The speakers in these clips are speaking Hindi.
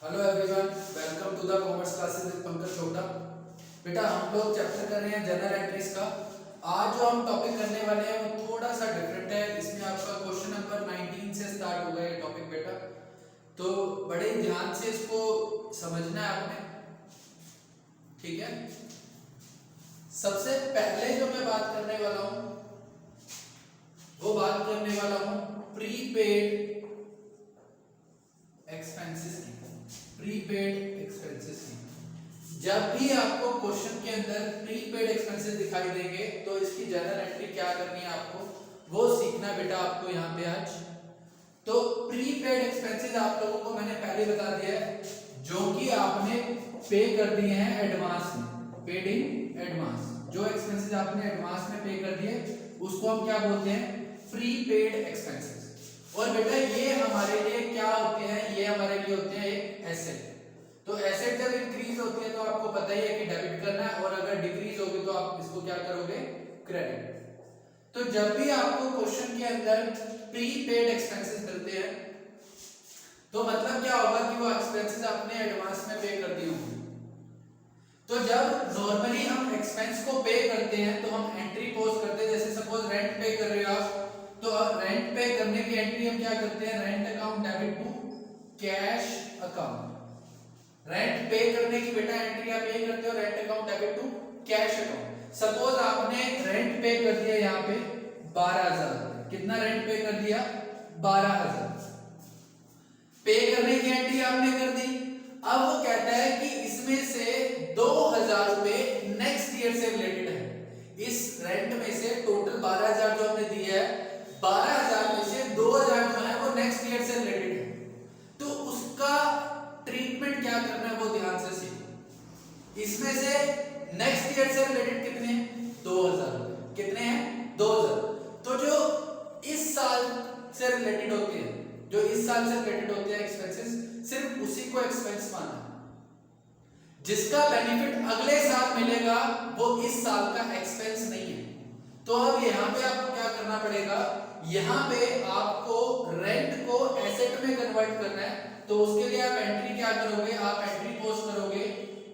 Hello everyone, welcome to the commerce classes with Pankaj Chhota. बेटा हम लोग चैप्टर कर रहे हैं जनरल एंट्रीज का। आज जो हम टॉपिक करने वाले हैं वो थोड़ा सा डिफरेंट है। इसमें आपका क्वेश्चन नंबर 19 से स्टार्ट होगा ये टॉपिक बेटा, तो बड़े ध्यान से इसको समझना है आपने, ठीक है। सबसे पहले जो मैं बात करने वाला हूं वो बात करने वाला हूं प्रीपेड एक्सपेंसेस की। प्रीपेड एक्सपेंसेस की जब भी आपको क्वेश्चन के अंदर प्रीपेड एक्सपेंसेस दिखाई देंगे तो इसकी जनरल एंट्री क्या करनी है आपको वो सीखना बेटा आपको यहाँ पे आज। तो प्रीपेड एक्सपेंसेस आप लोगों को मैंने पहले बता दिया है, जो कि आपने पे कर दिए हैं एडवांस में, पेड इन एडवांस। जो एक्सपेंसेस आपने एडवांस में पे कर दिए उसको हम क्या बोलते हैं, प्रीपेड एक्सपेंसेस। और बेटा ये हमारे लिए क्या होते हैं, ये हमारे लिए होते हैं एक एसेट। तो एसेट जब इंक्रीज होती है तो आपको पता ही है कि डेबिट करना है, और अगर डिक्रीज होगी तो आप इसको क्या करोगे, क्रेडिट। तो जब भी आपको क्वेश्चन के अंदर प्रीपेड एक्सपेंसेस मिलते हैं तो मतलब क्या होगा कि वो एक्सपेंसेस आपने एडवांस में पे कर दिए होंगे। तो जब नॉर्मली हम एक्सपेंस को पे करते हैं तो हम एंट्री पोस्ट करते हैं। जैसे सपोज रेंट पे कर रहे हो आप, तो रेंट पे करने की एंट्री हम क्या करते हैं, rent account debit to cash account. Rent pay करने की बेटा एंट्री आप ये करते हो, rent account debit to cash account. Suppose आपने रेंट पे कर दिया यहाँ पे 12,000, कितना रेंट पे कर दिया, 12,000 पे करने की एंट्री आपने कर दी। अब वो कहता है कि इसमें से 2,000 रुपए नेक्स्ट ईयर से रिलेटेड है। इस रेंट में से टोटल 12,000 जो हमने दिया है, 12,000 में से 2,000 जो है वो नेक्स्ट ईयर से रिलेटेड है। तो उसका ट्रीटमेंट क्या करना है वो ध्यान से सीखो। इसमें से नेक्स्ट ईयर से रिलेटेड कितने हैं, 2,000 रुपए। कितने हैं, 2,000। तो जो इस साल से रिलेटेड होते हैं, जो इस साल से रिलेटेड होते हैं एक्सपेंसेस, सिर्फ उसी को एक्सपेंस मानना। जिसका बेनिफिट अगले साल मिलेगा वो इस साल का एक्सपेंस नहीं है। तो अब यहाँ पे आपको क्या करना पड़ेगा, यहाँ पे आपको रेंट को एसेट में कन्वर्ट करना है। तो उसके लिए आप एंट्री क्या करोगे, आप एंट्री पोस्ट करोगे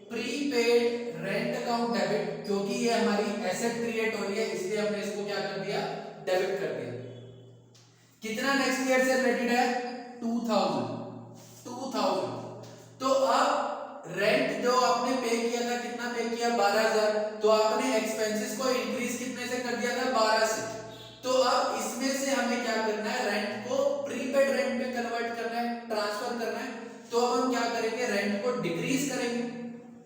प्रीपेड रेंट अकाउंट डेबिट, क्योंकि ये हमारी एसेट क्रिएट हो रही है इसलिए हमने इसको क्या कर दिया, डेबिट कर दिया। कितना नेक्स्ट ईयर से रिलेटेड है, 2,000। तो अब रेंट जो आपने पे किया था, कितना पे किया, 12,000। तो आपने एक्सपेंसेस को इंक्रीज कितने से कर दिया था, 12 से। तो अब इसमें से हमें क्या करना है, रेंट को प्रीपेड रेंट में कन्वर्ट करना है, ट्रांसफर करना है। तो अब हम क्या करेंगे, रेंट को डिक्रीज करेंगे।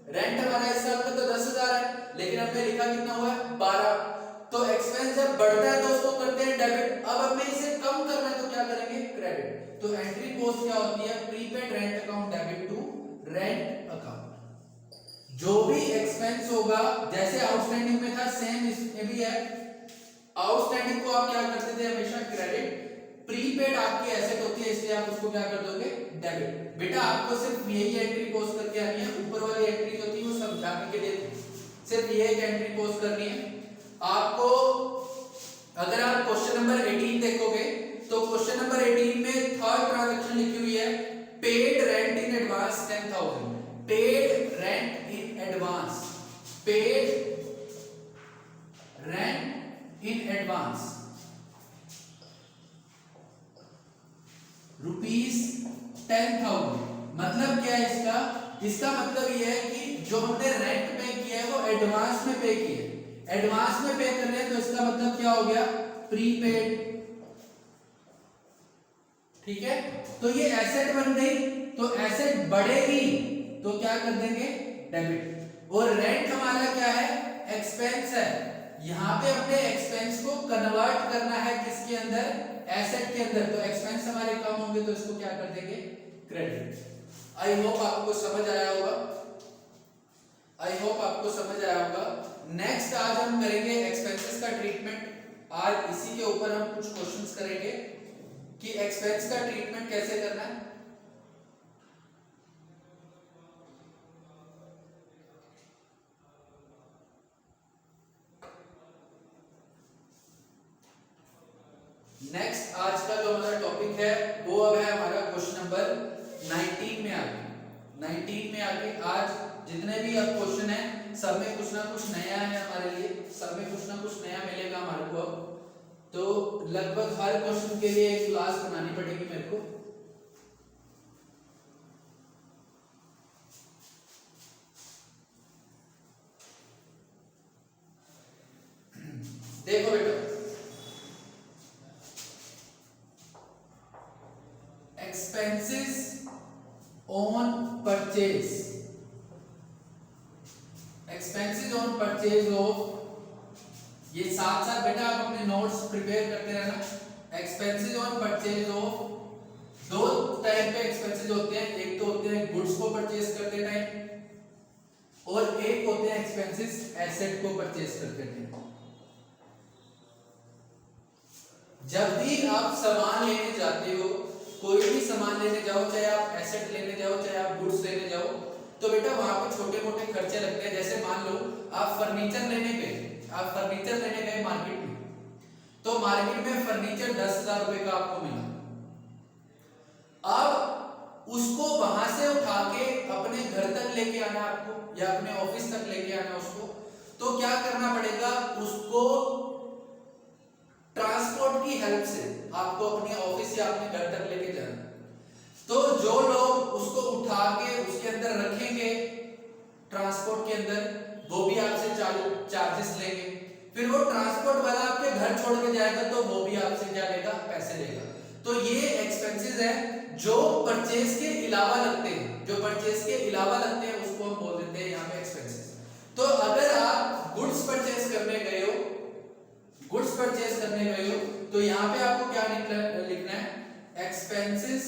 रेंट हमारा इस साल में तो 10,000 है, लेकिन हमने लिखा कितना हुआ है, 12। तो एक्सपेंस जब बढ़ता है तो उसको करते हैं डेबिट। अब हमें इसे कम करना है तो क्या करेंगे, क्रेडिट। तो एंट्री पोस्ट क्या होती है, prepaid rent account debit to rent account. जो भी एक्सपेंस होगा, जैसे आउटस्टैंडिंग में था सेम इसमें भी है। आउटस्टैंडिंग को आप क्या करते थे, हमेशा क्रेडिट। प्रीपेड आपकी एसेट होती है इसलिए आप उसको क्या कर दोगे, डेबिट। बेटा आपको सिर्फ यही एंट्री पोस्ट करके आनी है, ऊपर वाली एंट्री होती है वो समझाने के लिए सिर्फ ये एक एंट्री पोस्ट करनी है आपको। अगर आप क्वेश्चन नंबर 18 देखोगे तो क्वेश्चन नंबर 18 में थर्ड ट्रांजैक्शन लिखी हुई है, paid rent in advance 10,000। Paid rent in advance, paid rent in advance ₹10,000। मतलब क्या है इसका, इसका मतलब यह है कि जो हमने रेंट पे किया है वो एडवांस में पे किया है। एडवांस में पे कर रहे हैं तो इसका मतलब क्या हो गया, प्रीपेड। ठीक है, तो ये एसेट बन गई। तो एसेट बढ़ेगी तो क्या कर देंगे, डेबिट। और रेंट हमारा क्या है, एक्सपेंस है। यहां पे अपने एक्सपेंस को कन्वर्ट करना है किसके अंदर, एसेट के अंदर। तो एक्सपेंस हमारे कम होंगे तो इसको क्या कर देंगे, क्रेडिट। आई होप आपको समझ आया होगा, आई होप आपको समझ आया होगा। नेक्स्ट आज हम करेंगे एक्सपेंसेस का ट्रीटमेंट। आज इसी के ऊपर हम कुछ क्वेश्चंस करेंगे कि एक्सपेंस का ट्रीटमेंट कैसे करना है। नेक्स्ट आज का जो हमारा टॉपिक है वो अब है हमारा क्वेश्चन नंबर 19 में आ गया। 19 में आके आज जितने भी अब क्वेश्चन है सब में कुछ ना कुछ नया है हमारे लिए, सब में कुछ ना कुछ नया मिलेगा हमारे को अब। तो लगभग हर क्वेश्चन के लिए एक क्लास बनानी पड़ेगी मेरे को। देखो बेटा, expenses on purchase, expenses on purchase of, ये साथ साथ बेटा आप अपने नोट्स प्रिपेयर करते रहना। एक्सपेंसेस ऑन परचेज ऑफ, दो टाइप के एक्सपेंसेस होते हैं, एक तो होते हैं गुड्स को परचेज करते टाइम और एक होते हैं एक्सपेंसेस एसेट को परचेज करते टाइम। जब भी आप सामान लेने जाते हो, कोई भी सामान लेने जाओ, चाहे आप एसेट लेने जाओ चाहे आप गुड्स लेने जाओ, तो बेटा वहां पे छोटे मोटे खर्चे लगते हैं। जैसे मान लो आप फर्नीचर लेने गए, आप फर्नीचर लेने गए मार्केट में, तो मार्केट में फर्नीचर 10,000 रुपए का आपको मिला। अब उसको वहां से उठा के अपने घर तक लेके आना आपको या अपने ऑफिस तक लेके आना उसको, तो क्या करना पड़ेगा, उसको ट्रांसपोर्ट की हेल्प से आपको अपने ऑफिस या अपने घर तक लेके जाना। तो जो लोग उसको उठा के उसके अंदर रखेंगे ट्रांसपोर्ट के अंदर, वो भी आपसे चार्जेस लेंगे। फिर वो ट्रांसपोर्ट वाला आपके घर छोड़ के जाएगा तो वो भी आपसे क्या लेगा, पैसे लेगा। तो ये एक्सपेंसेस है जो परचेज के अलावा लगते हैं, जो परचेज के अलावा लगते हैं उसको हम बोल देते हैं यहाँ पे एक्सपेंसेस। तो अगर आप गुड्स परचेज करने गए हो, गुड्स परचेज करने गए हो, तो यहाँ पे आपको क्या लिखना है, expenses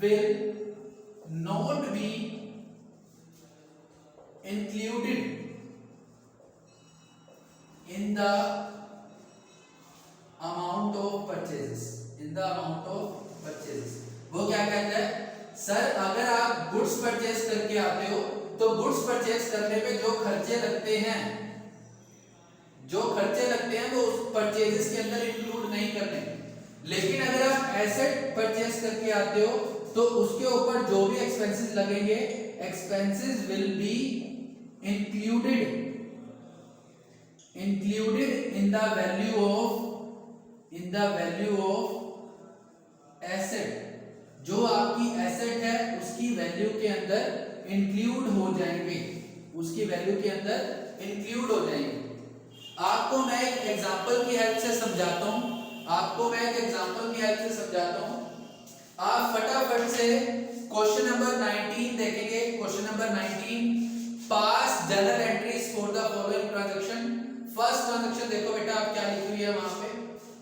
will not be included in the amount of purchases, in the amount of purchases। वो क्या कहता है, सर अगर आप गुड्स परचेज करके आते हो तो गुड्स परचेज करने पे जो खर्चे लगते हैं, जो खर्चे लगते हैं वो उस परचेजेस के अंदर इंक्लूड नहीं करने। लेकिन अगर आप एसेट परचेज करके आते हो तो उसके ऊपर जो भी एक्सपेंसेस लगेंगे, expenses will be included in the value of asset, जो आपकी एसेट है उसकी वैल्यू के अंदर इंक्लूड हो जाएंगे, उसकी वैल्यू के अंदर इंक्लूड हो जाएंगे। आपको मैं एक एग्जांपल की हेल्प से समझाता हूं, आपको मैं एक एग्जांपल की हेल्प से समझाता हूं। आप फटाफट से क्वेश्चन नंबर 19 देखेंगे। Question number 19, pass journal entries for the following transaction. First transaction देखो बेटा, आप क्या लिखी हुई है वहां पे,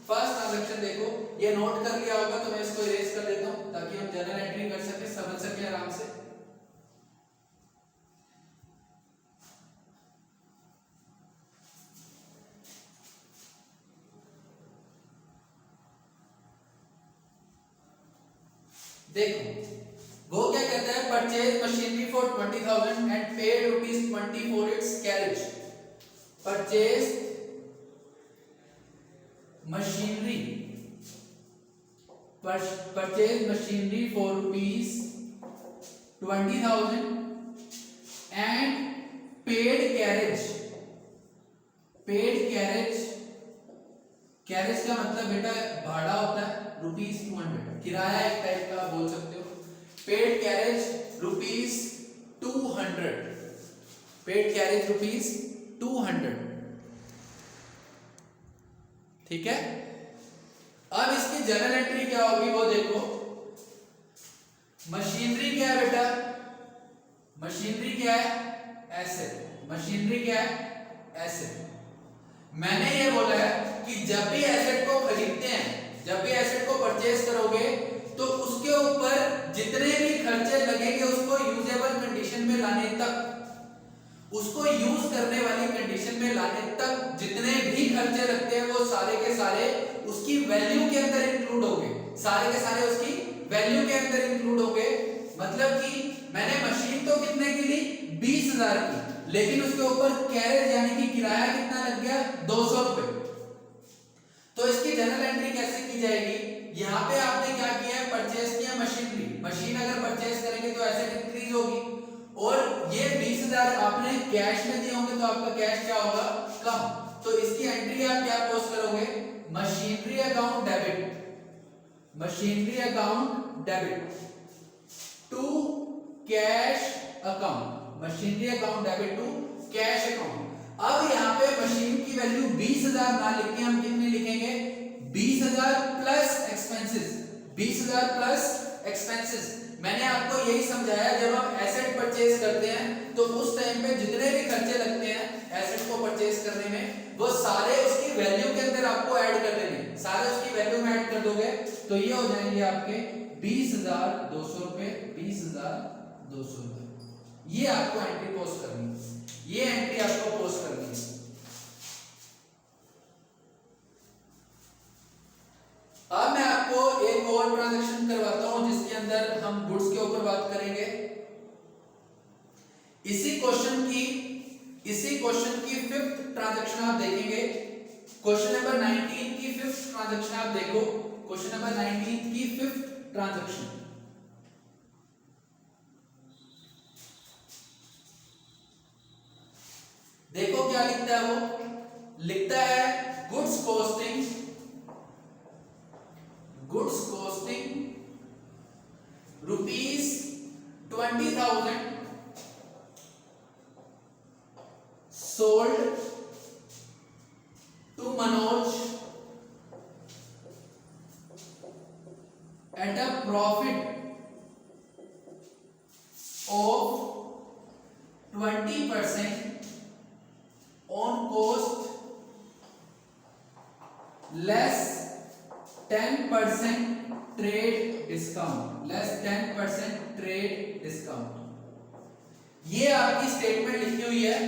फर्स्ट ट्रांजैक्शन देखो, ये नोट कर लिया होगा तो मैं इसको इरेज कर देता हूं ताकि हम जर्नल एंट्री कर सके, समझ सके आराम से। देखो वो क्या कहता है, purchase machinery for 20,000 and paid ₹20 for its carriage. Purchase machinery, purchase machinery for ₹20,000 and paid carriage, paid carriage, carriage का मतलब बेटा भाड़ा होता है ₹200, किराया एक टाइप का बोल सकते हो। पेड कैरेज ₹200, पेड कैरेज ₹200, ठीक है। अब इसकी जर्नल एंट्री क्या होगी वो देखो। मशीनरी क्या है बेटा, मशीनरी क्या है, एसेट। मशीनरी क्या है, एसेट। मैंने ये बोला है कि जब भी एसेट को खरीदते हैं, जब भी एसेट को परचेज करोगे तो उसके ऊपर जितने भी खर्चे लगेंगे उसको यूजेबल कंडीशन में लाने तक, उसको यूज करने वाली कंडीशन में लाने तक जितने भी खर्चे लगते हैं वो सारे के सारे उसकी वैल्यू के अंदर इंक्लूड होंगे, सारे के सारे उसकी वैल्यू के अंदर इंक्लूड होंगे। मतलब कि मैंने मशीन तो कितने की ली, 20,000 की, लेकिन उसके ऊपर कैरेज यानी कि किराया कितना लग गया, 200 रुपए। तो इसकी जनरल एंट्री कैसे की जाएगी, यहाँ पे आपने क्या किया है, परचेज किया मशीनरी, मशीन अगर परचेज करेंगे तो एसेट इंक्रीज होगी, और ये 20,000 आपने कैश में दिए होंगे तो आपका कैश क्या होगा, कम। तो इसकी एंट्री आप क्या पोस्ट करोगे, machinery account debit, machinery account debit to cash account, machinery account debit to cash account. अब यहाँ पे मशीन की वैल्यू 20,000 ना लिख के हम कितने लिखेंगे, 20,000 प्लस एक्सपेंसेस, 20,000 प्लस एक्सपेंसेस। मैंने आपको यही समझाया, जब हम एसेट परचेज करते हैं तो उस टाइम पे जितने भी खर्चे लगते हैं एसेट को परचेज करने में, वो सारे उसकी वैल्यू के अंदर आपको ऐड कर देने, सारे उसकी वैल्यू में ऐड कर दोगे तो ये हो जाएंगे आपके 20,200 रुपए, 20,200 रुपए। ये आपको एंट्री पोस्ट करनी है, ये एंट्री आपको पोस्ट करनी है। अब मैं आपको एक और ट्रांजैक्शन करवाता हूं जिसके अंदर हम गुड्स के ऊपर बात करेंगे। इसी क्वेश्चन की फिफ्थ ट्रांजैक्शन आप देखेंगे, क्वेश्चन नंबर 19 की फिफ्थ ट्रांजैक्शन आप देखो, क्वेश्चन नंबर 19 की फिफ्थ ट्रांजैक्शन देखो क्या लिखता है, वो लिखता है goods costing ₹20,000 sold to Manoj at a profit of 20% on cost less 10% trade discount, less 10% trade discount। ये आपकी स्टेटमेंट लिखी हुई है,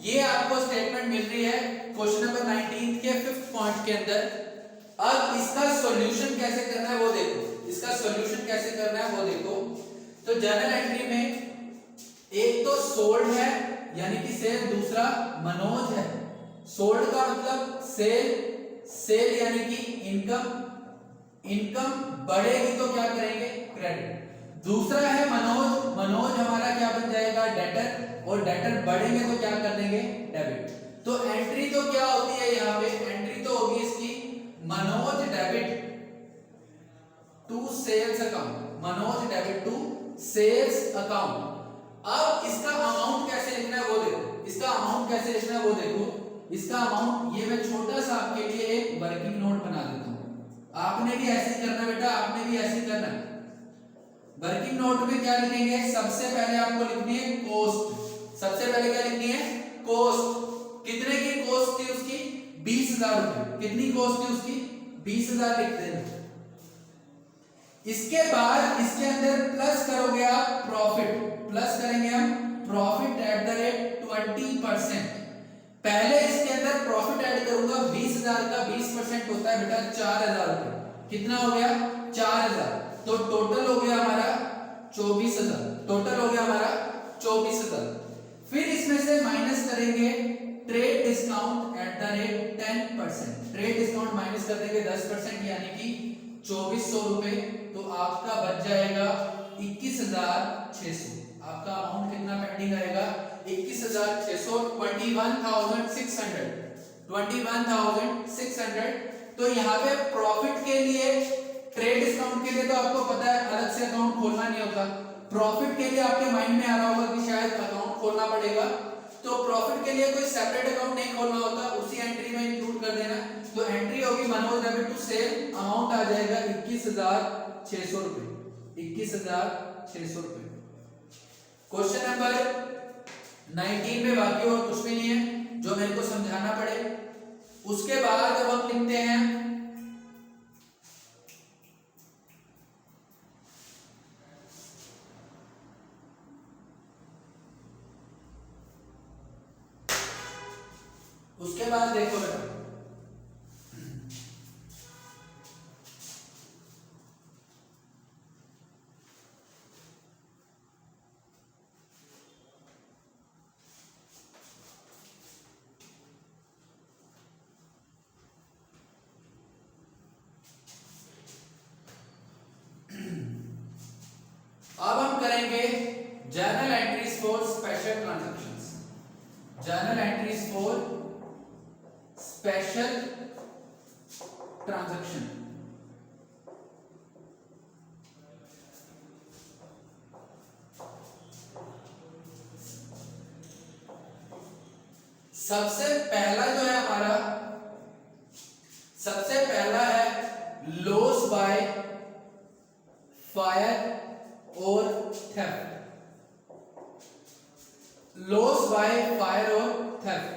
ये आपको स्टेटमेंट मिल रही है क्वेश्चन नंबर 19 के फिफ्थ पॉइंट के अंदर। अब इसका सॉल्यूशन कैसे करना है वो देखो, इसका सॉल्यूशन कैसे करना है वो देखो। तो जर्नल एंट्री में एक तो सोल्ड है यानी कि सेल, दूसरा मनोज है। सोल्ड का मतलब सेल, सेल यानी कि इनकम, इनकम बढ़ेगी तो क्या करेंगे, क्रेडिट। दूसरा है मनोज, मनोज हमारा क्या बन जाएगा, डेटर, और डेटर बढ़ेंगे तो क्या कर देंगे, डेबिट। तो एंट्री तो क्या होती है यहाँ पे, एंट्री तो होगी इसकी Manoj debit to sales account, Manoj debit to sales account. अब इसका अमाउंट कैसे लिखना है वो देखो, इसका अमाउंट कैसे लिखना है वो देखो। इसका अमाउंट, ये मैं छोटा सा आपके लिए एक वर्किंग नोट बना देता हूं, आपने भी ऐसे ही करना बेटा, आपने भी ऐसे ही करना। वर्किंग नोट में क्या लिखेंगे, सबसे पहले आपको लिखनी है कॉस्ट, सबसे पहले क्या लिखनी है, कॉस्ट। कितने की कॉस्ट थी उसकी, 20,000 रुपए। कितनी कॉस्ट थी उसकी, 20,000 लिख देना। इसके बाद इसके अंदर प्लस करोगे आप प्रॉफिट, प्लस करेंगे हम प्रॉफिट एट द रेट 20%। पहले इसके अंदर प्रॉफिट ऐड करूंगा, 20,000 का 20% होता है बेटा 4,000 रुपए। कितना हो गया, 4,000। तो टोटल हो गया हमारा 24,000, टोटल हो गया हमारा 24,000। फिर इसमें से माइनस करेंगे trade discount at the rate 10%, trade discount minus कर देंगे 10% यानी कि 2400 रुपए। तो आपका बच जाएगा 21,600। आपका अमाउंट कितना पेंडिंग रहेगा, 21,600, 21,600, 21,600। तो यहाँ पे प्रॉफिट के लिए, ट्रेड डिस्काउंट के लिए तो आपको पता है अलग से अकाउंट खोलना नहीं होता। प्रॉफिट के लिए आपके माइंड में आ रहा होगा कि शायद अकाउंट खोलना पड़ेगा, तो प्रॉफिट के लिए कोई सेपरेट अकाउंट नहीं खोलना होता, उसी एंट्री में इंक्लूड कर देना। तो एंट्री होगी Manoj debit to sale, amount आ जाएगा 21,600 रुपए, 21,600 रुपए। क्वेश्चन नंबर 19 में बाकी और कुछ भी नहीं है जो मेरे को समझाना पड़े। उसके बाद अब हम लिखते हैं उसके बाद देखो बेटा, स्पेशल ट्रांजैक्शन। सबसे पहला जो है हमारा, सबसे पहला है लॉस बाय फायर और थेफ्ट। लॉस बाय फायर और थेफ्ट,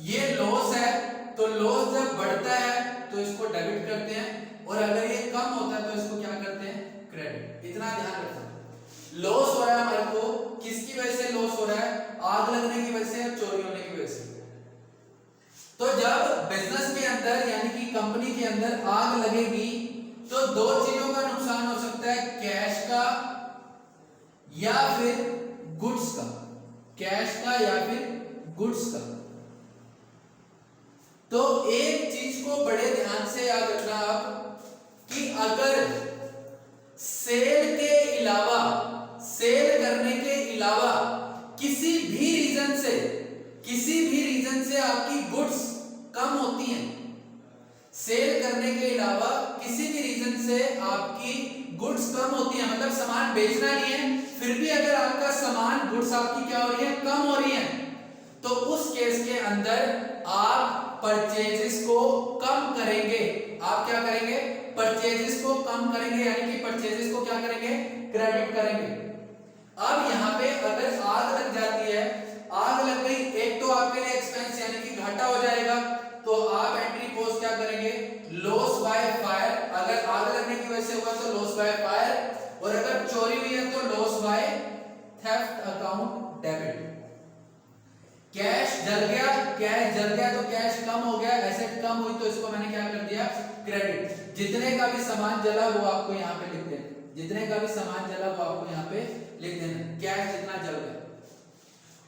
ये लॉस है तो लॉस जब बढ़ता है तो इसको डेबिट करते हैं, और अगर ये कम होता है तो इसको क्या करते हैं, क्रेडिट। इतना ध्यान रखना। लॉस हो रहा है हमारे को, किसकी वजह से लॉस हो रहा है, आग लगने की वजह से या चोरी होने की वजह से। तो जब बिजनेस के अंदर यानी कि कंपनी के अंदर आग लगेगी तो दो चीजों का नुकसान हो सकता है, कैश का या फिर गुड्स का। कैश का या फिर गुड्स का। तो एक चीज को बड़े ध्यान से याद रखना आप कि अगर सेल के अलावा, सेल करने के अलावा किसी भी रीजन से आपकी गुड्स कम होती हैं, सेल करने के अलावा किसी भी रीजन से आपकी गुड्स कम होती है, मतलब सामान बेचना नहीं है, फिर भी अगर आपका सामान गुड्स आपकी क्या हो रही है, कम हो रही है, तो उस केस के अंदर आप परचेजेस को कम करेंगे। आप क्या करेंगे, परचेजेस को कम करेंगे, यानी कि परचेजेस को क्या करेंगे, क्रेडिट करेंगे। अब यहाँ पे अगर आग लग जाती है, आग लग गई, एक तो आपके लिए एक्सपेंस यानी कि घाटा हो जाएगा, तो आप एंट्री पोस्ट क्या करेंगे, लॉस बाय फायर। अगर आग लगने की वजह से हुआ तो लॉस बाय फायर, और अगर चोरी हुई है तो loss by theft account debit. Cash जल गया तो कैश कम हो गया, एसेट कम हुई तो इसको मैंने क्या कर दिया, क्रेडिट। जितने का भी सामान जला वो आपको यहाँ पे लिख देना, जितने का भी सामान जला वो आपको यहाँ पे लिख देना, कैश जितना जल गया।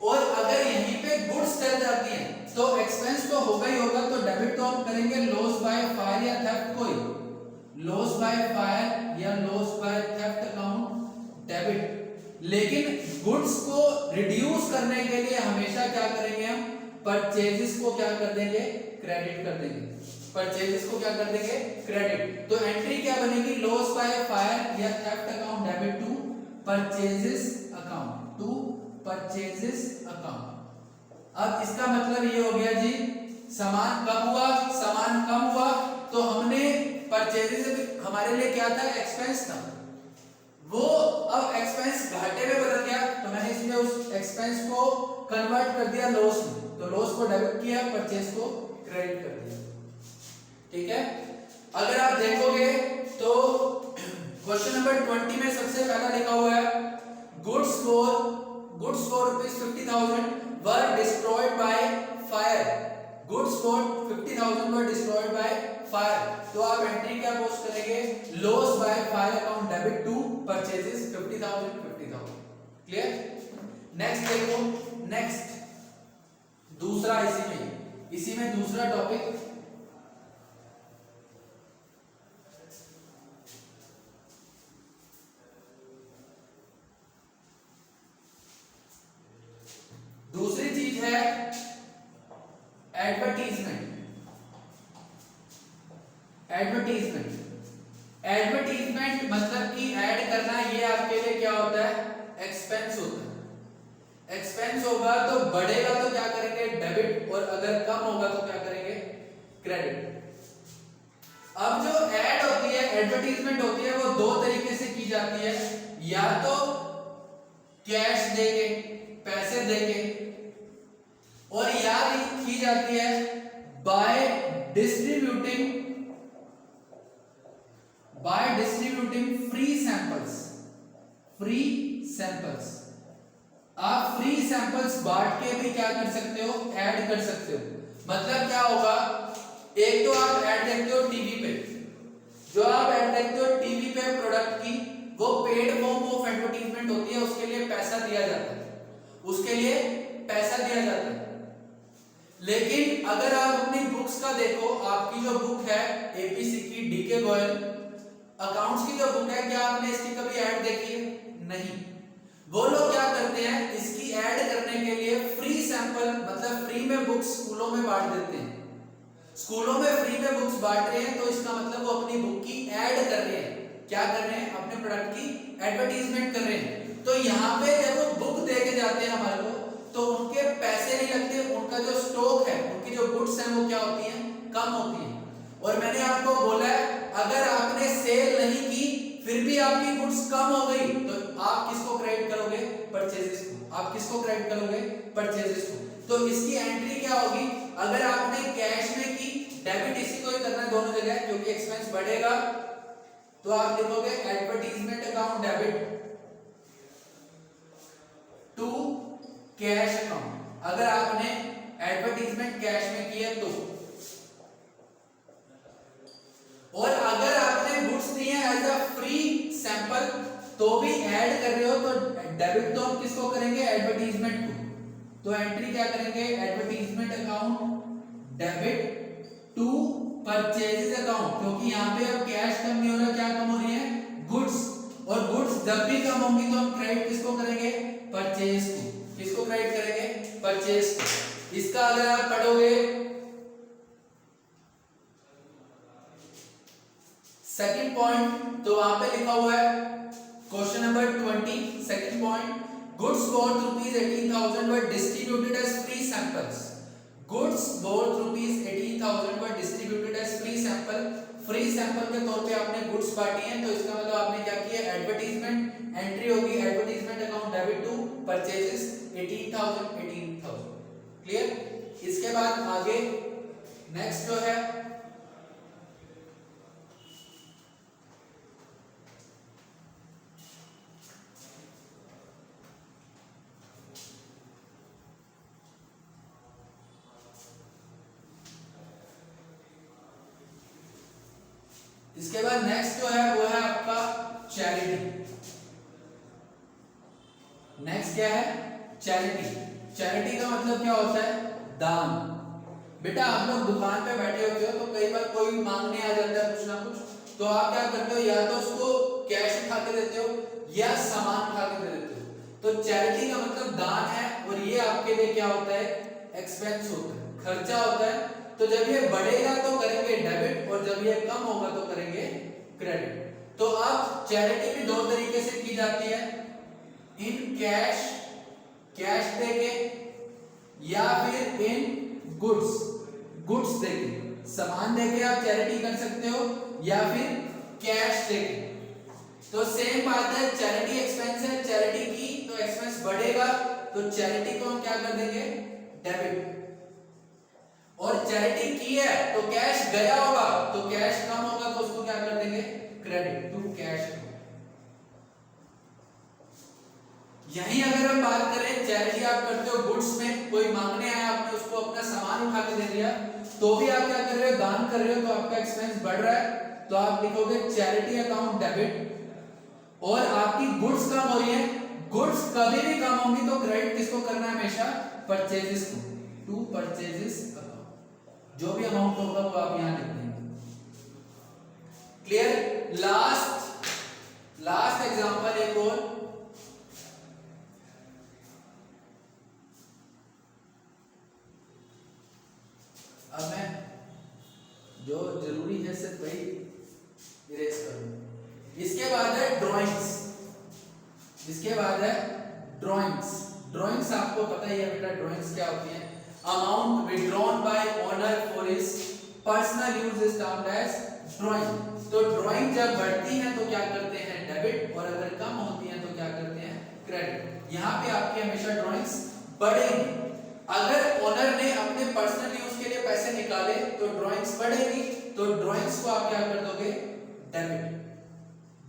और अगर यहीं पे गुड्स जल जाती है तो एक्सपेंस तो होगा ही होगा, तो डेबिट तो हम करेंगे लॉस बाय फायर या थेफ्ट को ही, लॉस बाय फायर या loss by theft account debit. लेकिन गुड्स को रिड्यूस करने के लिए हमेशा क्या करेंगे हम, परचेजेस को क्या कर देंगे, क्रेडिट कर देंगे। परचेजेस को क्या कर देंगे, क्रेडिट। तो एंट्री क्या बनेगी, लॉस बाय फायर या theft account debit to purchases account, to purchases account. अब इसका मतलब ये हो गया जी, सामान कम हुआ तो हमने परचेजेस, हमारे लिए क्या था, एक्सपेंस था, वो अब एक्सपेंस घाटे में बदल गया, तो मैंने इसमें उस एक्सपेंस को कन्वर्ट कर दिया लॉस में, तो लॉस को डेबिट किया, परचेज को क्रेडिट कर दिया। ठीक है। अगर आप देखोगे तो क्वेश्चन नंबर 20 में सबसे पहला लिखा हुआ है, goods for ₹50,000 were destroyed by fire. Goods for 50,000 were destroyed by fire. तो आप एंट्री क्या पोस्ट करेंगे, loss by fire account debit to purchases 50,000। Clear. Next देखो, नेक्स्ट दूसरा, इसी में दूसरा टॉपिक, दूसरी चीज है एडवर्टीजमेंट। एडवर्टीजमेंट मतलब कि ऐड करना, ये आपके लिए क्या होता है, एक्सपेंस होता है। एक्सपेंस होगा तो बढ़ेगा तो क्या करेंगे, डेबिट, और अगर कम होगा तो क्या करेंगे, क्रेडिट। अब जो ऐड होती है, एडवर्टीजमेंट होती है, वो दो तरीके से की जाती है, या तो कैश देके, पैसे देके, और या की जाती है बाय डिस्ट्रीब्यूटिंग फ्री सैंपल्स। आप फ्री सैंपल्स बांट के भी क्या कर सकते हो, ऐड कर सकते हो। मतलब क्या होगा, एक तो आप ऐड देखते हो टीवी पे, जो आप ऐड देखते हो टीवी पे प्रोडक्ट की, वो पेड फॉर्म ऑफ एडवर्टाइजमेंट होती है, उसके लिए पैसा दिया जाता है, लेकिन अगर आप अपनी बुक्स का देखो, आपकी जो बुक है एपीसी की, डीके गोयल अकाउंट्स की जो बुक है, क्या आपने इसकी कभी ऐड देखी है, नहीं। वो लोग क्या करते हैं, इसकी ऐड करने के लिए फ्री सैंपल, मतलब फ्री में बुक्स स्कूलों में बांट देते हैं। स्कूलों में फ्री में बुक्स बांट रहे हैं तो इसका मतलब वो अपनी बुक की ऐड कर रहे हैं। क्या कर रहे हैं? अपने प्रोडक्ट की एडवर्टीजमेंट कर रहे हैं। तो यहाँ पे जब वो बुक दे के जाते हैं हमारे को, तो उनके पैसे नहीं लगते, उनका जो स्टॉक है, उनकी जो गुड्स हैं वो क्या होती हैं? कम होती हैं। और मैंने आपको बोला है अगर आपने सेल नहीं की फिर भी आपकी गुड्स कम हो गई तो आप किसको क्रेडिट करोगे? परचेजेस को। आप किसको क्रेडिट करोगे? परचेजेस को। तो इसकी एंट्री क्या होगी? अगर आपने कैश में की, डेबिट इसी को ही करना है दोनों जगह क्योंकि एक्सपेंस बढ़ेगा, तो आप लिखोगे advertisement account debit to cash account. अगर आपने एडवर्टीजमेंट कैश में की है तो, और अगर आपने गुड्स दिए हैं एज अ फ्री सैंपल तो भी ऐड कर रहे हो तो डेबिट तो हम किसको करेंगे? एडवर्टीजमेंट को। तो एंट्री क्या करेंगे? Advertisement account debit to purchases account, क्योंकि यहाँ पे अब कैश कम नहीं हो रहा, क्या कम हो रही है? गुड्स। और गुड्स जब भी कम होंगी तो हम क्रेडिट किसको करेंगे? परचेज को। किसको क्रेडिट करेंगे? परचेज को। इसका अगर आप पढ़ोगे सेकंड पॉइंट तो वहां पे लिखा हुआ है question number 20 second point, goods worth rupees 18,000 were distributed as free samples. Goods worth rupees 18,000 were distributed as free sample. Free sample के तौर पे आपने गुड्स बांटी हैं तो इसका मतलब आपने क्या किया? एडवर्टीजमेंट एंट्री होगी advertisement account debit to purchases 18,000। Clear? इसके बाद आगे नेक्स्ट जो है इसके बाद नेक्स्ट जो है वो है आपका चैरिटी। नेक्स्ट क्या है? चैरिटी। चैरिटी का मतलब क्या होता है? दान। बेटा आप लोग दुकान पे बैठे होते हो तो कई बार कोई मांगने आ जाता है कुछ ना कुछ, तो आप क्या करते हो? या तो उसको कैश उठा के देते हो या सामान उठा के दे देते हो। तो चैरिटी का मतलब दान है और ये आपके लिए क्या होता है? एक्सपेंस होता है, खर्चा होता है। तो जब ये बढ़ेगा तो करेंगे डेबिट और जब ये कम होगा तो करेंगे क्रेडिट। तो अब चैरिटी भी दो तरीके से की जाती है, इन कैश, कैश देके, या फिर इन गुड्स, गुड्स देके, सामान देके आप चैरिटी कर सकते हो या फिर कैश देके। तो सेम बात है, चैरिटी एक्सपेंस है, चैरिटी की तो एक्सपेंस बढ़ेगा तो चैरिटी को हम क्या कर देंगे? डेबिट। और चैरिटी की है तो कैश गया होगा तो कैश कम होगा तो उसको क्या कर देंगे? Credit to cash. यही अगर हम बात करें चैरिटी आप करते हो गुड्स में, कोई मांगने आया आपने उसको अपना सामान उठा के दे दिया तो भी आप क्या कर रहे हो? दान कर रहे हो, तो आपका एक्सपेंस बढ़ रहा है तो आप लिखोगे चैरिटी अकाउंट डेबिट। और आपकी गुड्स कम हो रही है, गुड्स कभी भी कम होंगी तो क्रेडिट किसको करना है? हमेशा परचेजेस को, टू परचेजेस अकाउंट। जो भी अमाउंट होगा वो आप यहां लिख देंगे। क्लियर? लास्ट एग्जांपल एक और, अब मैं जो जरूरी है सिर्फ वही इरेज करूंगा। इसके बाद है ड्राइंग्स। इसके बाद है ड्राइंग्स। ड्राइंग्स आपको पता ही है बेटा ड्राइंग्स क्या होती है? Amount withdrawn by owner for his personal use is termed as drawing. तो ड्राइंग जब बढ़ती है तो क्या करते हैं? डेबिट, और अगर कम होती है तो क्या करते हैं? क्रेडिट। यहाँ पे आपकी हमेशा ड्राइंग्स बढ़ेंगी। अगर ओनर ने अपने पर्सनल यूज के लिए पैसे निकाले तो ड्राइंग्स बढ़ेगी, तो ड्राइंग्स को आप क्या कर दोगे? डेबिट।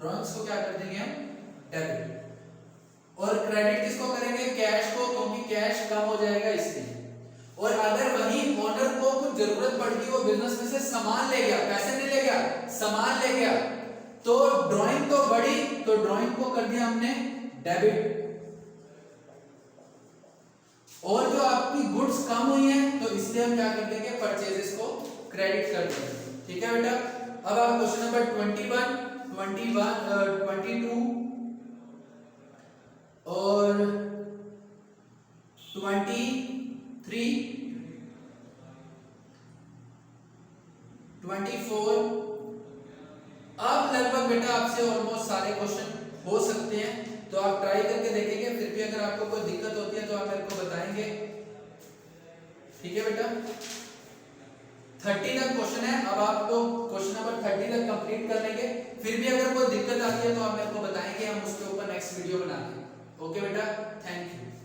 ड्राइंग्स को क्या कर देंगे हम? डेबिट। और क्रेडिट किसको करेंगे? कैश को, क्योंकि कैश कम हो जाएगा इसलिए। और अगर वही ओनर को कुछ जरूरत पड़ गई, वो बिजनेस में से सामान ले गया, पैसे नहीं ले गया, सामान ले गया, तो ड्राइंग तो बढ़ी तो ड्राइंग को कर दिया हमने डेबिट। और जो आपकी गुड्स कम हुई हैं तो इसलिए हम क्या कर देंगे? परचेजेस को क्रेडिट कर देंगे। ठीक है बेटा? अब आप क्वेश्चन नंबर 21, 22 और 23 24। अब लगभग बेटा आपसे ऑलमोस्ट सारे क्वेश्चन हो सकते हैं, तो आप ट्राई करके देखेंगे। फिर भी अगर आपको कोई दिक्कत होती है तो आप मेरे को बताएंगे, ठीक है बेटा। 30 तक क्वेश्चन है, अब आप लोग क्वेश्चन नंबर 30 तक कंप्लीट कर लेंगे। फिर भी अगर कोई दिक्कत आती है तो आप मेरे को बताएंगे, हम उसके ऊपर नेक्स्ट वीडियो बनाएंगे। ओके बेटा, थैंक यू।